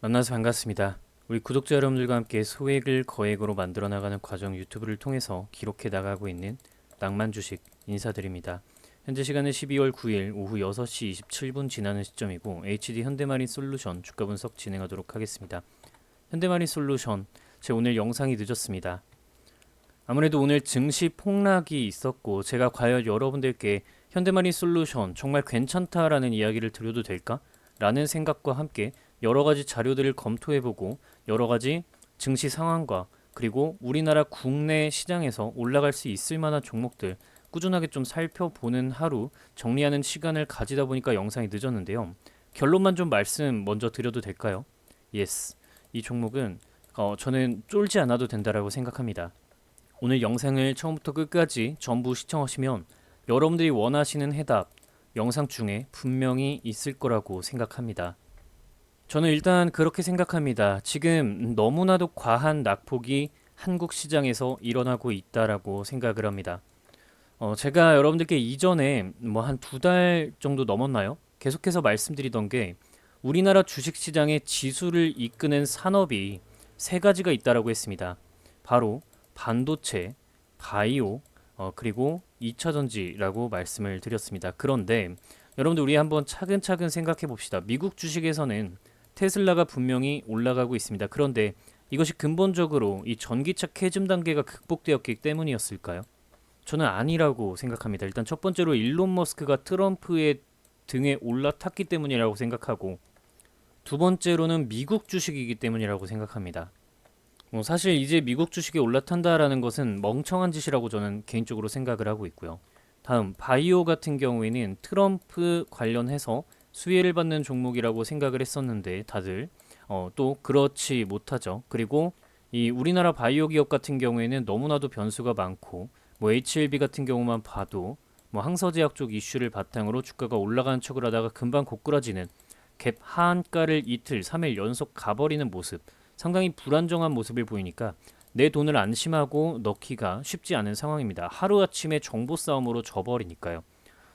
만나서 반갑습니다. 우리 구독자 여러분들과 함께 소액을 거액으로 만들어 나가는 과정 유튜브를 통해서 기록해 나가고 있는 낭만 주식 인사드립니다. 현재 시간은 12월 9일 오후 6시 27분 지나는 시점이고 HD 현대마린 솔루션 주가 분석 진행하도록 하겠습니다. 현대마린 솔루션 제 오늘 영상이 늦었습니다. 아무래도 오늘 증시 폭락이 있었고 제가 과연 여러분들께 현대마린 솔루션 정말 괜찮다라는 이야기를 드려도 될까? 라는 생각과 함께 여러가지 자료들을 검토해보고 여러가지 증시 상황과 그리고 우리나라 국내 시장에서 올라갈 수 있을 만한 종목들 꾸준하게 좀 살펴보는 하루 정리하는 시간을 가지다 보니까 영상이 늦었는데요. 결론만 좀 말씀 먼저 드려도 될까요? Yes. 이 종목은 저는 쫄지 않아도 된다라고 생각합니다. 오늘 영상을 처음부터 끝까지 전부 시청하시면 여러분들이 원하시는 해답 영상 중에 분명히 있을 거라고 생각합니다. 저는 일단 그렇게 생각합니다. 지금 너무나도 과한 낙폭이 한국 시장에서 일어나고 있다라고 생각을 합니다. 제가 여러분들께 이전에 뭐 한 2달 정도 넘었나요? 계속해서 말씀드리던 게 우리나라 주식시장의 지수를 이끄는 산업이 세 가지가 있다라고 했습니다. 바로 반도체, 바이오, 그리고 2차전지라고 말씀을 드렸습니다. 그런데 여러분들 우리 한번 차근차근 생각해 봅시다. 미국 주식에서는 테슬라가 분명히 올라가고 있습니다. 그런데 이것이 근본적으로 이 전기차 캐즘 단계가 극복되었기 때문이었을까요? 저는 아니라고 생각합니다. 일단 첫 번째로 일론 머스크가 트럼프의 등에 올라탔기 때문이라고 생각하고 두 번째로는 미국 주식이기 때문이라고 생각합니다. 사실 이제 미국 주식이 올라탄다라는 것은 멍청한 짓이라고 저는 개인적으로 생각을 하고 있고요. 다음 바이오 같은 경우에는 트럼프 관련해서 수혜를 받는 종목이라고 생각을 했었는데 다들 또 그렇지 못하죠. 그리고 이 우리나라 바이오 기업 같은 경우에는 너무나도 변수가 많고 뭐 HLB 같은 경우만 봐도 뭐 항서제약 쪽 이슈를 바탕으로 주가가 올라가는 척을 하다가 금방 고꾸라지는 갭 하한가를 이틀, 3일 연속 가버리는 모습 상당히 불안정한 모습을 보이니까 내 돈을 안심하고 넣기가 쉽지 않은 상황입니다. 하루아침에 정보 싸움으로 져버리니까요.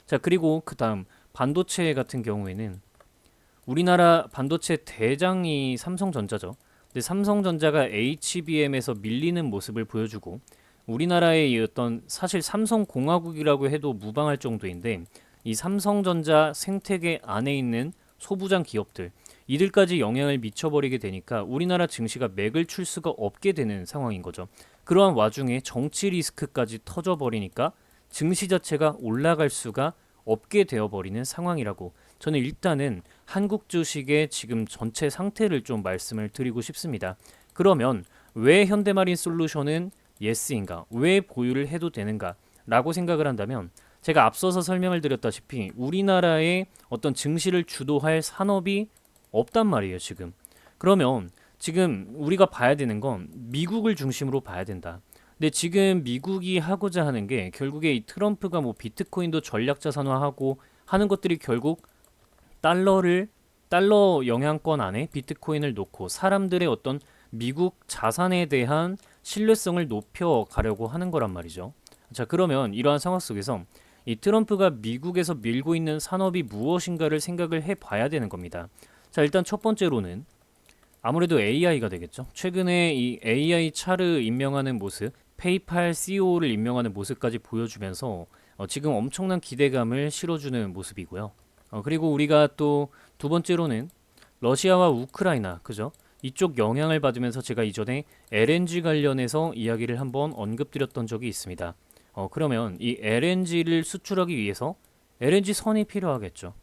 자, 그리고 그 다음 반도체 같은 경우에는 우리나라 반도체 대장이 삼성전자죠. 근데 삼성전자가 HBM에서 밀리는 모습을 보여주고 우리나라의 어떤 사실 삼성공화국이라고 해도 무방할 정도인데 이 삼성전자 생태계 안에 있는 소부장 기업들 이들까지 영향을 미쳐버리게 되니까 우리나라 증시가 맥을 출 수가 없게 되는 상황인 거죠. 그러한 와중에 정치 리스크까지 터져버리니까 증시 자체가 올라갈 수가 없게 되어버리는 상황이라고 저는 일단은 한국 주식의 지금 전체 상태를 좀 말씀을 드리고 싶습니다. 그러면 왜 현대마린 솔루션은 예스인가? 왜 보유를 해도 되는가? 라고 생각을 한다면 제가 앞서서 설명을 드렸다시피 우리나라의 어떤 증시를 주도할 산업이 없단 말이에요, 지금. 그러면 지금 우리가 봐야 되는 건 미국을 중심으로 봐야 된다. 근데 지금 미국이 하고자 하는 게 결국에 이 트럼프가 뭐 비트코인도 전략 자산화하고 하는 것들이 결국 달러 영향권 안에 비트코인을 놓고 사람들의 어떤 미국 자산에 대한 신뢰성을 높여 가려고 하는 거란 말이죠. 자, 그러면 이러한 상황 속에서 이 트럼프가 미국에서 밀고 있는 산업이 무엇인가를 생각을 해 봐야 되는 겁니다. 자, 일단 첫 번째로는 아무래도 AI가 되겠죠. 최근에 이 AI 차를 임명하는 모습, 페이팔 CEO를 임명하는 모습까지 보여주면서 지금 엄청난 기대감을 실어주는 모습이고요. 그리고 우리가 또 두 번째로는 러시아와 우크라이나, 그죠? 이쪽 영향을 받으면서 제가 이전에 LNG 관련해서 이야기를 한번 언급드렸던 적이 있습니다. 그러면 이 LNG를 수출하기 위해서 LNG 선이 필요하겠죠.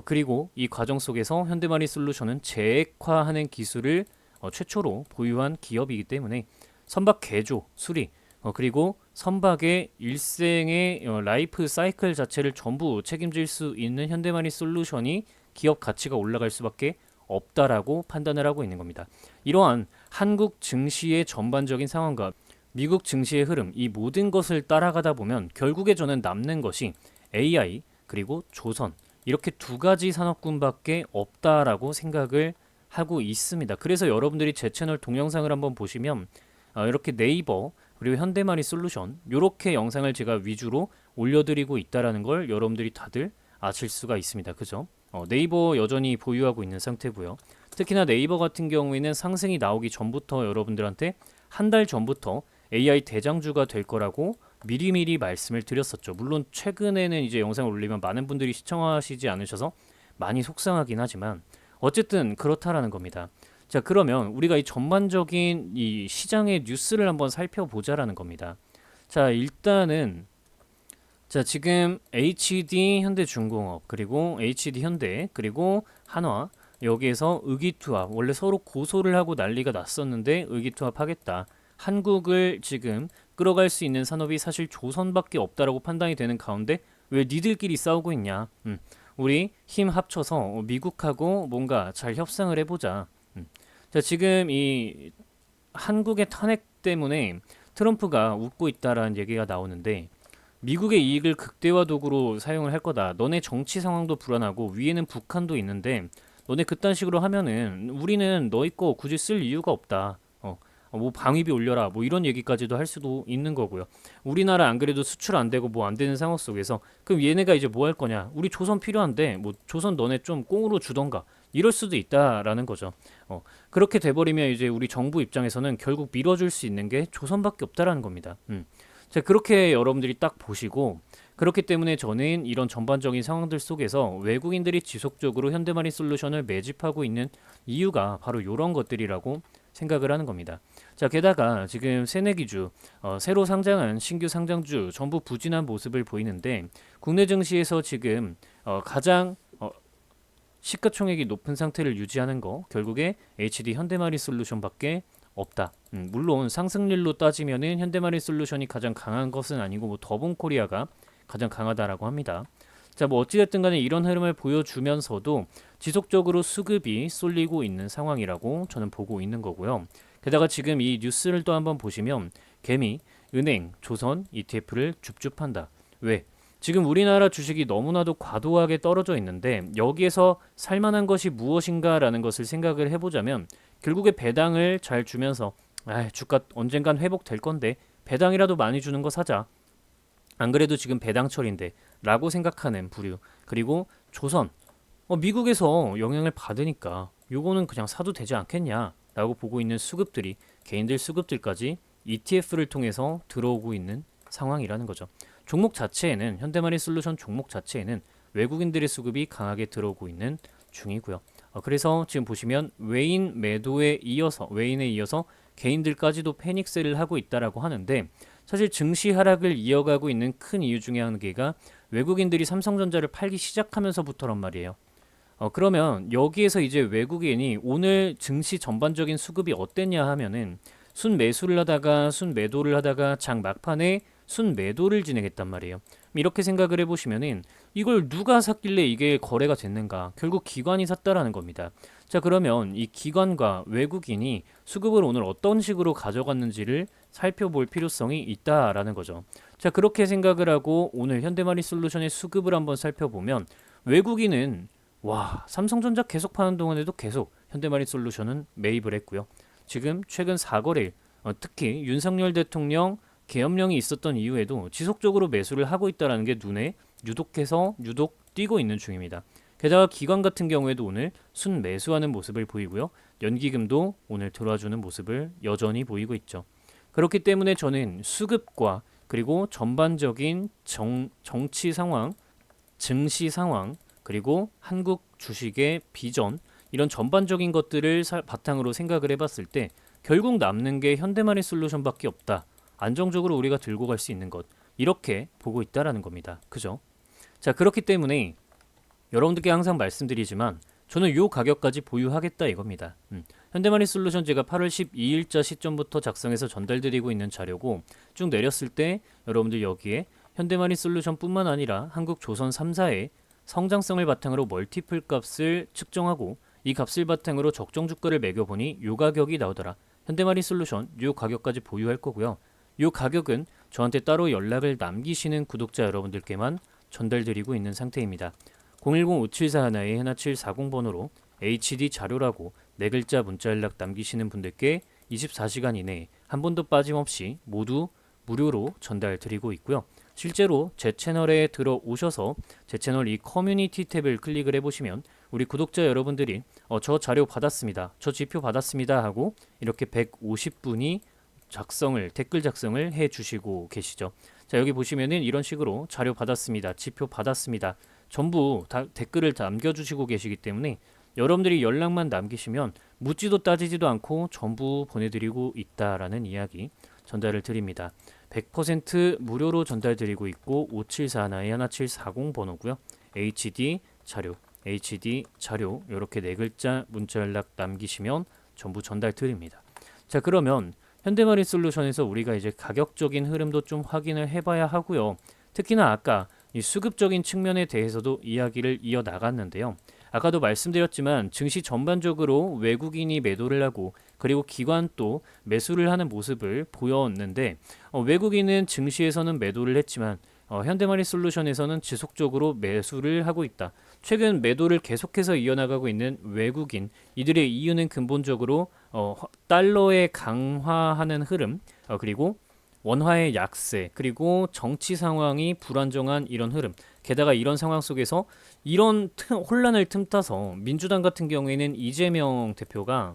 그리고 이 과정 속에서 현대마린 솔루션은 재액화하는 기술을 최초로 보유한 기업이기 때문에 선박 개조, 수리, 그리고 선박의 일생의 라이프 사이클 자체를 전부 책임질 수 있는 현대마린 솔루션이 기업 가치가 올라갈 수밖에 없다라고 판단을 하고 있는 겁니다. 이러한 한국 증시의 전반적인 상황과 미국 증시의 흐름, 이 모든 것을 따라가다 보면 결국에 저는 남는 것이 AI 그리고 조선 이렇게 두 가지 산업군밖에 없다라고 생각을 하고 있습니다. 그래서 여러분들이 제 채널 동영상을 한번 보시면 이렇게 네이버 그리고 현대마린 솔루션 이렇게 영상을 제가 위주로 올려드리고 있다라는 걸 여러분들이 다들 아실 수가 있습니다. 그죠? 네이버 여전히 보유하고 있는 상태고요. 특히나 네이버 같은 경우에는 상승이 나오기 전부터 여러분들한테 한 달 전부터 AI 대장주가 될 거라고 미리미리 말씀을 드렸었죠. 물론 최근에는 이제 영상을 올리면 많은 분들이 시청하시지 않으셔서 많이 속상하긴 하지만 어쨌든 그렇다라는 겁니다. 자, 그러면 우리가 이 전반적인 이 시장의 뉴스를 한번 살펴보자라는 겁니다. 자, 일단은 자, 지금 HD 현대중공업 그리고 HD 현대 그리고 한화 여기에서 의기투합 원래 서로 고소를 하고 난리가 났었는데 의기투합하겠다. 한국을 지금 끌어갈 수 있는 산업이 사실 조선밖에 없다라고 판단이 되는 가운데 왜 니들끼리 싸우고 있냐? 우리 힘 합쳐서 미국하고 뭔가 잘 협상을 해보자. 자, 지금 이 한국의 탄핵 때문에 트럼프가 웃고 있다라는 얘기가 나오는데 미국의 이익을 극대화 도구로 사용을 할 거다. 너네 정치 상황도 불안하고 위에는 북한도 있는데 너네 그딴 식으로 하면은 우리는 너희 거 굳이 쓸 이유가 없다. 뭐 방위비 올려라. 뭐 이런 얘기까지도 할 수도 있는 거고요. 우리나라 안 그래도 수출 안 되고 뭐 안 되는 상황 속에서 그럼 얘네가 이제 뭐 할 거냐? 우리 조선 필요한데 뭐 조선 너네 좀 꽁으로 주던가. 이럴 수도 있다라는 거죠. 그렇게 돼버리면 이제 우리 정부 입장에서는 결국 밀어줄 수 있는 게 조선밖에 없다라는 겁니다. 자, 그렇게 여러분들이 딱 보시고 그렇기 때문에 저는 이런 전반적인 상황들 속에서 외국인들이 지속적으로 현대마린 솔루션을 매집하고 있는 이유가 바로 이런 것들이라고 생각을 하는 겁니다. 자, 게다가 지금 새내기주, 새로 상장한 신규 상장주 전부 부진한 모습을 보이는데 국내 증시에서 지금 가장 시가총액이 높은 상태를 유지하는 거 결국에 HD 현대마린 솔루션밖에 없다. 물론 상승률로 따지면은 현대마린 솔루션이 가장 강한 것은 아니고 뭐 더본코리아가 가장 강하다라고 합니다. 자, 뭐 어찌됐든 간에 이런 흐름을 보여주면서도 지속적으로 수급이 쏠리고 있는 상황이라고 저는 보고 있는 거고요. 게다가 지금 이 뉴스를 또 한번 보시면 개미, 은행, 조선, ETF를 줍줍한다. 왜? 지금 우리나라 주식이 너무나도 과도하게 떨어져 있는데 여기에서 살만한 것이 무엇인가라는 것을 생각을 해보자면 결국에 배당을 잘 주면서 주가 언젠간 회복될 건데 배당이라도 많이 주는 거 사자. 안 그래도 지금 배당철인데 라고 생각하는 부류. 그리고 조선. 미국에서 영향을 받으니까 요거는 그냥 사도 되지 않겠냐 라고 보고 있는 수급들이 개인들 수급들까지 ETF를 통해서 들어오고 있는 상황이라는 거죠. 종목 자체에는 현대마린 솔루션 종목 자체에는 외국인들의 수급이 강하게 들어오고 있는 중이고요. 그래서 지금 보시면 외인에 이어서 개인들까지도 패닉셀을 하고 있다라고 하는데 사실 증시 하락을 이어가고 있는 큰 이유 중에 한 개가 외국인들이 삼성전자를 팔기 시작하면서부터란 말이에요. 그러면 여기에서 이제 외국인이 오늘 증시 전반적인 수급이 어땠냐 하면은 순매수를 하다가 순매도를 하다가 장 막판에 순매도를 진행했단 말이에요. 이렇게 생각을 해보시면은 이걸 누가 샀길래 이게 거래가 됐는가? 결국 기관이 샀다라는 겁니다. 자, 그러면 이 기관과 외국인이 수급을 오늘 어떤 식으로 가져갔는지를 살펴볼 필요성이 있다라는 거죠. 자, 그렇게 생각을 하고 오늘 현대마린 솔루션의 수급을 한번 살펴보면 외국인은 삼성전자 계속 파는 동안에도 계속 현대마린 솔루션은 매입을 했고요. 지금 최근 4거래일 특히 윤석열 대통령 계엄령이 있었던 이후에도 지속적으로 매수를 하고 있다는 게 눈에 유독 띄고 있는 중입니다. 게다가 기관 같은 경우에도 오늘 순매수하는 모습을 보이고요. 연기금도 오늘 들어와주는 모습을 여전히 보이고 있죠. 그렇기 때문에 저는 수급과 그리고 전반적인 정치 상황, 증시 상황, 그리고 한국 주식의 비전 이런 전반적인 것들을 바탕으로 생각을 해봤을 때 결국 남는 게 현대마린 솔루션밖에 없다. 안정적으로 우리가 들고 갈 수 있는 것 이렇게 보고 있다라는 겁니다. 그죠? 자, 그렇기 때문에 여러분들께 항상 말씀드리지만 저는 요 가격까지 보유하겠다 이겁니다. 현대마린 솔루션 제가 8월 12일자 시점부터 작성해서 전달드리고 있는 자료고 쭉 내렸을 때 여러분들 여기에 현대마린 솔루션 뿐만 아니라 한국 조선 3사의 성장성을 바탕으로 멀티플 값을 측정하고 이 값을 바탕으로 적정 주가를 매겨보니 요 가격이 나오더라. 현대마린 솔루션 요 가격까지 보유할 거고요. 요 가격은 저한테 따로 연락을 남기시는 구독자 여러분들께만 전달드리고 있는 상태입니다. 010-5741-1740번으로 HD 자료라고 4글자 문자 연락 남기시는 분들께 24시간 이내에 한 번도 빠짐없이 모두 무료로 전달드리고 있고요. 실제로 제 채널에 들어오셔서 제 채널 이 커뮤니티 탭을 클릭을 해보시면 우리 구독자 여러분들이 저 자료 받았습니다. 저 지표 받았습니다 하고 이렇게 150분이 댓글 작성을 해 주시고 계시죠. 자, 여기 보시면은 이런 식으로 자료 받았습니다. 지표 받았습니다. 전부 다 댓글을 남겨주시고 계시기 때문에 여러분들이 연락만 남기시면 묻지도 따지지도 않고 전부 보내드리고 있다라는 이야기 전달을 드립니다. 100% 무료로 전달드리고 있고 5741-1740 번호고요. HD 자료 이렇게 네 글자 문자 연락 남기시면 전부 전달 드립니다. 자, 그러면 현대마린 솔루션에서 우리가 이제 가격적인 흐름도 좀 확인을 해봐야 하고요. 특히나 아까 이 수급적인 측면에 대해서도 이야기를 이어나갔는데요. 아까도 말씀드렸지만 증시 전반적으로 외국인이 매도를 하고 그리고 기관도 매수를 하는 모습을 보였는데 외국인은 증시에서는 매도를 했지만 현대마린 솔루션에서는 지속적으로 매수를 하고 있다. 최근 매도를 계속해서 이어나가고 있는 외국인, 이들의 이유는 근본적으로 달러의 강화하는 흐름, 그리고 원화의 약세, 그리고 정치 상황이 불안정한 이런 흐름. 게다가 이런 상황 속에서 이런 혼란을 틈타서 민주당 같은 경우에는 이재명 대표가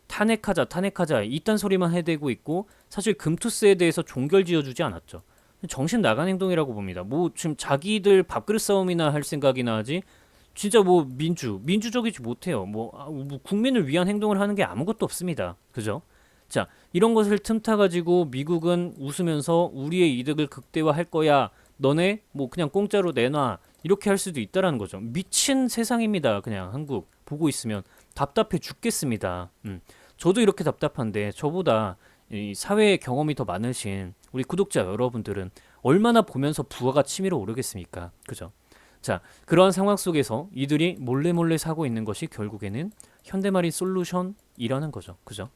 탄핵하자 이딴 소리만 해대고 있고 사실 금투스에 대해서 종결 지어주지 않았죠. 정신 나간 행동이라고 봅니다. 뭐 지금 자기들 밥그릇 싸움이나 할 생각이나 하지 진짜 뭐 민주적이지 못해요. 뭐 국민을 위한 행동을 하는 게 아무것도 없습니다. 그죠? 자, 이런 것을 틈타 가지고 미국은 웃으면서 우리의 이득을 극대화할 거야. 너네 뭐 그냥 공짜로 내놔. 이렇게 할 수도 있다라는 거죠. 미친 세상입니다. 그냥 한국 보고 있으면 답답해 죽겠습니다. 저도 이렇게 답답한데 저보다 이 사회의 경험이 더 많으신 우리 구독자 여러분들은 얼마나 보면서 부하가 치밀어 오르겠습니까? 그죠? 자, 그러한 상황 속에서 이들이 몰래 사고 있는 것이 결국에는 현대마린 솔루션이라는 거죠. 그죠?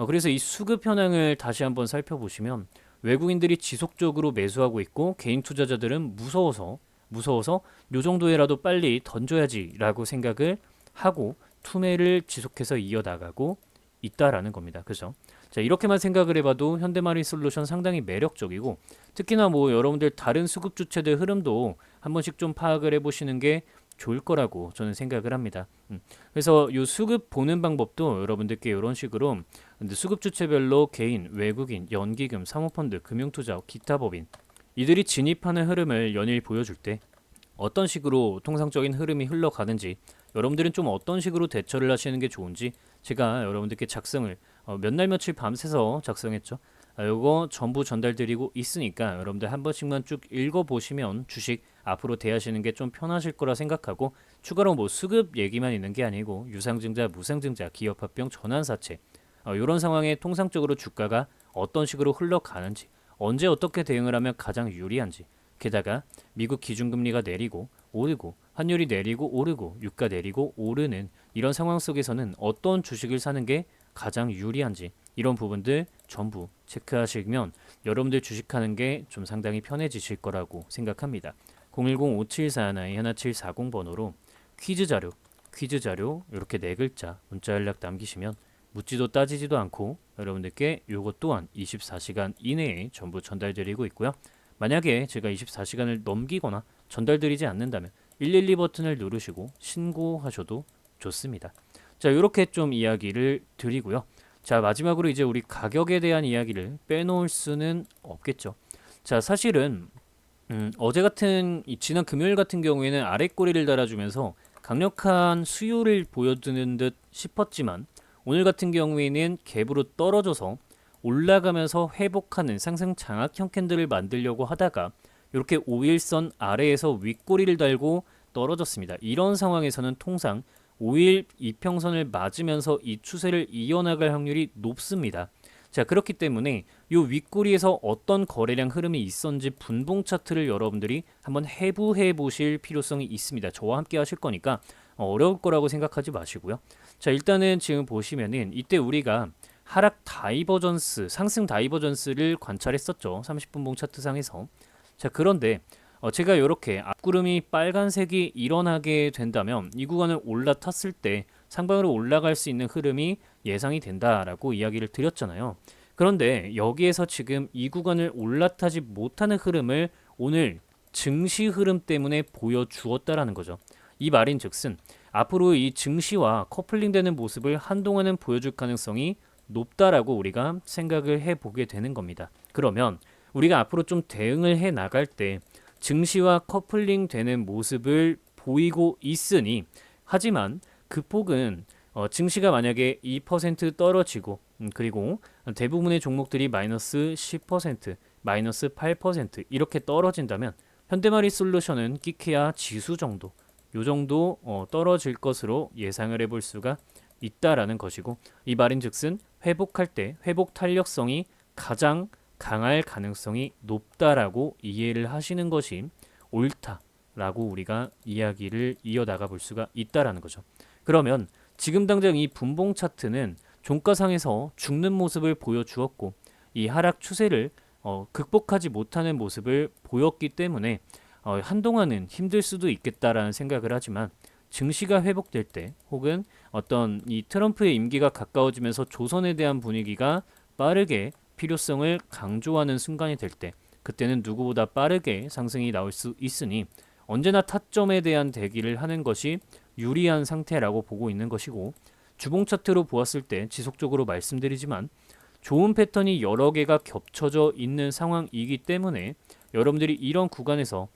그래서 이 수급 현황을 다시 한번 살펴보시면 외국인들이 지속적으로 매수하고 있고 개인 투자자들은 무서워서 요 정도에라도 빨리 던져야지라고 생각을 하고 투매를 지속해서 이어나가고 있다라는 겁니다. 그죠? 자, 이렇게만 생각을 해봐도 현대마린 솔루션 상당히 매력적이고 특히나 뭐 여러분들 다른 수급 주체들 흐름도 한 번씩 좀 파악을 해보시는 게 좋을 거라고 저는 생각을 합니다. 그래서 이 수급 보는 방법도 여러분들께 이런 식으로 수급 주체별로 개인, 외국인, 연기금, 사모펀드, 금융투자, 기타 법인 이들이 진입하는 흐름을 연일 보여줄 때 어떤 식으로 통상적인 흐름이 흘러가는지 여러분들은 좀 어떤 식으로 대처를 하시는 게 좋은지 제가 여러분들께 작성을 몇 날 며칠 밤새서 작성했죠. 요거 전부 전달드리고 있으니까 여러분들 한 번씩만 쭉 읽어보시면 주식 앞으로 대하시는 게 좀 편하실 거라 생각하고 추가로 뭐 수급 얘기만 있는 게 아니고 유상증자, 무상증자, 기업합병, 전환사채 이런 상황에 통상적으로 주가가 어떤 식으로 흘러가는지 언제 어떻게 대응을 하면 가장 유리한지 게다가 미국 기준금리가 내리고 오르고 환율이 내리고 오르고 유가 내리고 오르는 이런 상황 속에서는 어떤 주식을 사는 게 가장 유리한지 이런 부분들 전부 체크하시면 여러분들 주식하는 게 좀 상당히 편해지실 거라고 생각합니다. 010-5741-1740 번호로 퀴즈 자료 이렇게 네 글자 문자 연락 남기시면 묻지도 따지지도 않고 여러분들께 요것 또한 24시간 이내에 전부 전달드리고 있고요. 만약에 제가 24시간을 넘기거나 전달드리지 않는다면 112 버튼을 누르시고 신고하셔도 좋습니다. 자, 이렇게 좀 이야기를 드리고요. 자, 마지막으로 이제 우리 가격에 대한 이야기를 빼놓을 수는 없겠죠. 자, 사실은 어제 같은 지난 금요일 같은 경우에는 아랫꼬리를 달아주면서 강력한 수요를 보여주는 듯 싶었지만 오늘 같은 경우에는 갭으로 떨어져서 올라가면서 회복하는 상승 장악형 캔들을 만들려고 하다가 이렇게 5일선 아래에서 윗꼬리를 달고 떨어졌습니다. 이런 상황에서는 통상 5일 이평선을 맞으면서 이 추세를 이어나갈 확률이 높습니다. 자, 그렇기 때문에 이 윗꼬리에서 어떤 거래량 흐름이 있었는지 분봉 차트를 여러분들이 한번 해부해 보실 필요성이 있습니다. 저와 함께 하실 거니까 어려울 거라고 생각하지 마시고요. 자, 일단은 지금 보시면은 이때 우리가 하락 다이버전스, 상승 다이버전스를 관찰했었죠. 30분봉 차트상에서. 자, 그런데 제가 이렇게 앞구름이 빨간색이 일어나게 된다면 이 구간을 올라탔을 때 상방으로 올라갈 수 있는 흐름이 예상이 된다라고 이야기를 드렸잖아요. 그런데 여기에서 지금 이 구간을 올라타지 못하는 흐름을 오늘 증시 흐름 때문에 보여주었다라는 거죠. 이 말인즉슨 앞으로 이 증시와 커플링되는 모습을 한동안은 보여줄 가능성이 높다라고 우리가 생각을 해보게 되는 겁니다. 그러면 우리가 앞으로 좀 대응을 해 나갈 때 증시와 커플링 되는 모습을 보이고 있으니, 하지만 그 폭은 증시가 만약에 2% 떨어지고 그리고 대부분의 종목들이 마이너스 10%, 마이너스 8% 이렇게 떨어진다면 현대마리솔루션은 끼케야 지수 정도, 요 정도 떨어질 것으로 예상을 해볼 수가 있다라는 것이고, 이 말인즉슨 회복할 때 회복 탄력성이 가장 강할 가능성이 높다라고 이해를 하시는 것이 옳다라고 우리가 이야기를 이어나가 볼 수가 있다라는 거죠. 그러면 지금 당장 이 분봉 차트는 종가상에서 죽는 모습을 보여주었고 이 하락 추세를 극복하지 못하는 모습을 보였기 때문에 한동안은 힘들 수도 있겠다라는 생각을 하지만, 증시가 회복될 때 혹은 어떤 이 트럼프의 임기가 가까워지면서 조선에 대한 분위기가 빠르게 필요성을 강조하는 순간이 될 때, 그때는 누구보다 빠르게 상승이 나올 수 있으니 언제나 타점에 대한 대기를 하는 것이 유리한 상태라고 보고 있는 것이고, 주봉 차트로 보았을 때 지속적으로 말씀드리지만 좋은 패턴이 여러 개가 겹쳐져 있는 상황이기 때문에 여러분들이 이런 구간에서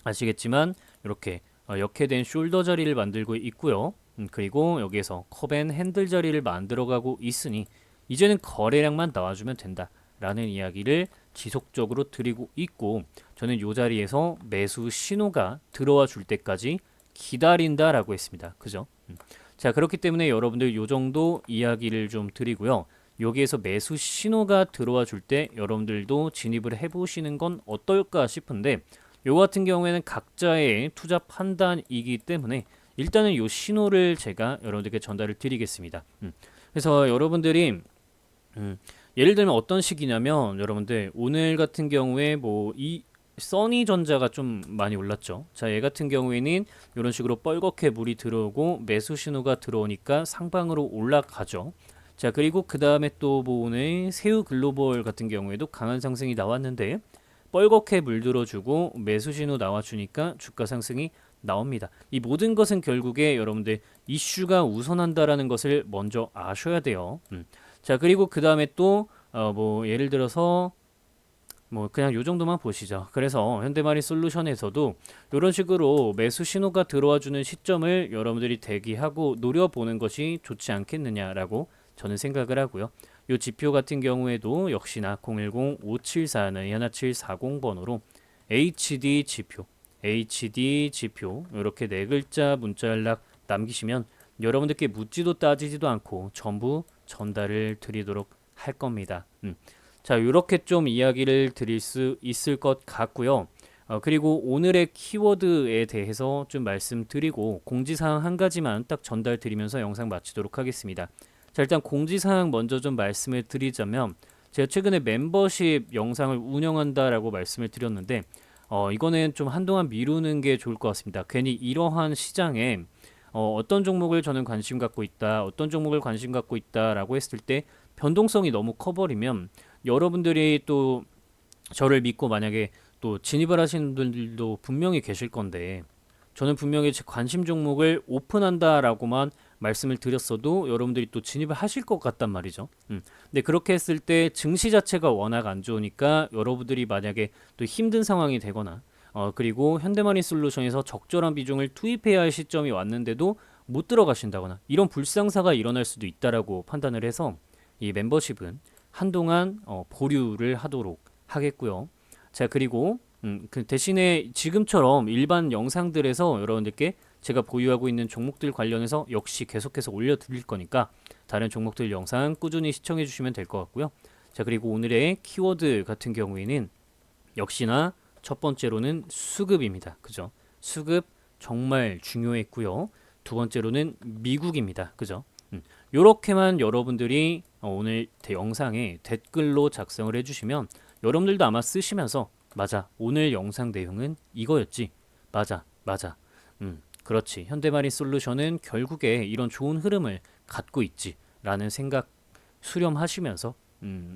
아시겠지만 이렇게 역회된 숄더 자리를 만들고 있고요. 그리고 여기에서 컵앤 핸들 자리를 만들어가고 있으니 이제는 거래량만 나와주면 된다라는 이야기를 지속적으로 드리고 있고, 저는 이 자리에서 매수 신호가 들어와 줄 때까지 기다린다라고 했습니다. 그죠? 자, 그렇기 때문에 여러분들 이 정도 이야기를 좀 드리고요. 여기에서 매수 신호가 들어와 줄 때 여러분들도 진입을 해보시는 건 어떨까 싶은데, 요 같은 경우에는 각자의 투자 판단이기 때문에 일단은 요 신호를 제가 여러분들께 전달을 드리겠습니다. 그래서 여러분들이 예를 들면 어떤 식이냐면, 여러분들 오늘 같은 경우에 뭐 이 써니전자가 좀 많이 올랐죠. 자, 얘 같은 경우에는 이런 식으로 뻘겋게 물이 들어오고 매수 신호가 들어오니까 상방으로 올라가죠. 자, 그리고 그 다음에 또 뭐 오늘 새우글로벌 같은 경우에도 강한 상승이 나왔는데 뻘겋게 물들어주고 매수 신호 나와주니까 주가 상승이 나옵니다. 이 모든 것은 결국에 여러분들 이슈가 우선한다라는 것을 먼저 아셔야 돼요. 자, 그리고 그 다음에 또 뭐 예를 들어서 뭐 그냥 요 정도만 보시죠. 그래서 현대마리솔루션에서도 이런 식으로 매수 신호가 들어와주는 시점을 여러분들이 대기하고 노려보는 것이 좋지 않겠느냐라고 저는 생각을 하고요. 요 지표 같은 경우에도 역시나 010-574-1740번으로 HD 지표 이렇게 네 글자 문자 연락 남기시면 여러분들께 묻지도 따지지도 않고 전부 전달을 드리도록 할 겁니다. 자, 이렇게 좀 이야기를 드릴 수 있을 것 같고요. 그리고 오늘의 키워드에 대해서 좀 말씀드리고 공지사항 한 가지만 딱 전달 드리면서 영상 마치도록 하겠습니다. 자, 일단 공지사항 먼저 좀 말씀을 드리자면, 제가 최근에 멤버십 영상을 운영한다라고 말씀을 드렸는데 이거는 좀 한동안 미루는 게 좋을 것 같습니다. 괜히 이러한 시장에 어떤 종목을 저는 관심 갖고 있다, 어떤 종목을 관심 갖고 있다라고 했을 때 변동성이 너무 커버리면 여러분들이 또 저를 믿고 만약에 또 진입을 하시는 분들도 분명히 계실 건데, 저는 분명히 제 관심 종목을 오픈한다라고만 말씀을 드렸어도 여러분들이 또 진입을 하실 것 같단 말이죠. 근데 그렇게 했을 때 증시 자체가 워낙 안 좋으니까 여러분들이 만약에 또 힘든 상황이 되거나 그리고 현대마니솔루션에서 적절한 비중을 투입해야 할 시점이 왔는데도 못 들어가신다거나 이런 불상사가 일어날 수도 있다라고 판단을 해서 이 멤버십은 한동안 보류를 하도록 하겠고요. 자, 그리고 그 대신에 지금처럼 일반 영상들에서 여러분들께 제가 보유하고 있는 종목들 관련해서 역시 계속해서 올려드릴 거니까 다른 종목들 영상 꾸준히 시청해 주시면 될 것 같고요. 자, 그리고 오늘의 키워드 같은 경우에는 역시나 첫 번째로는 수급입니다. 그죠? 수급 정말 중요했고요. 두 번째로는 미국입니다. 그죠? 요렇게만 여러분들이 오늘 영상에 댓글로 작성을 해주시면 여러분들도 아마 쓰시면서 맞아, 오늘 영상 내용은 이거였지, 맞아 그렇지, 현대마리솔루션은 결국에 이런 좋은 흐름을 갖고 있지 라는 생각 수렴하시면서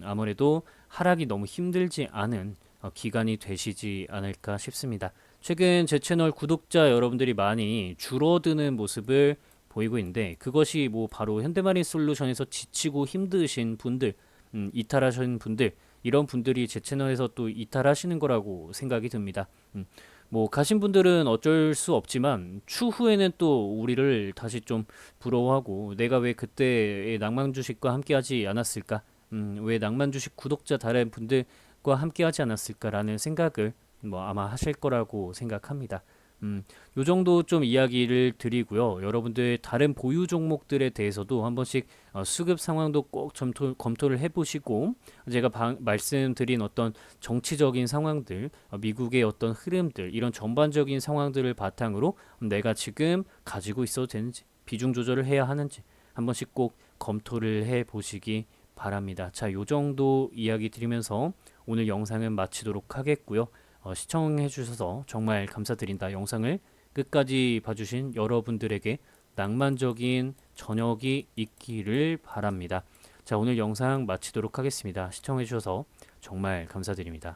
아무래도 하락이 너무 힘들지 않은 기간이 되시지 않을까 싶습니다. 최근 제 채널 구독자 여러분들이 많이 줄어드는 모습을 보이고 있는데 그것이 뭐 바로 현대마린 솔루션에서 지치고 힘드신 분들, 이탈하신 분들 이런 분들이 제 채널에서 또 이탈하시는 거라고 생각이 듭니다. 뭐 가신 분들은 어쩔 수 없지만 추후에는 또 우리를 다시 좀 부러워하고 내가 왜 그때의 낭만 주식과 함께하지 않았을까? 왜 낭만 주식 구독자 다른 분들과 함께하지 않았을까라는 생각을 뭐 아마 하실 거라고 생각합니다. 요 정도 좀 이야기를 드리고요. 여러분들 다른 보유 종목들에 대해서도 한 번씩 수급 상황도 꼭 검토를 해보시고 제가 말씀드린 어떤 정치적인 상황들, 미국의 어떤 흐름들 이런 전반적인 상황들을 바탕으로 내가 지금 가지고 있어도 되는지 비중 조절을 해야 하는지 한 번씩 꼭 검토를 해 보시기 바랍니다. 자, 요 정도 이야기 드리면서 오늘 영상은 마치도록 하겠고요. 시청해 주셔서 정말 감사드린다. 영상을 끝까지 봐주신 여러분들에게 낭만적인 저녁이 있기를 바랍니다. 자, 오늘 영상 마치도록 하겠습니다. 시청해 주셔서 정말 감사드립니다.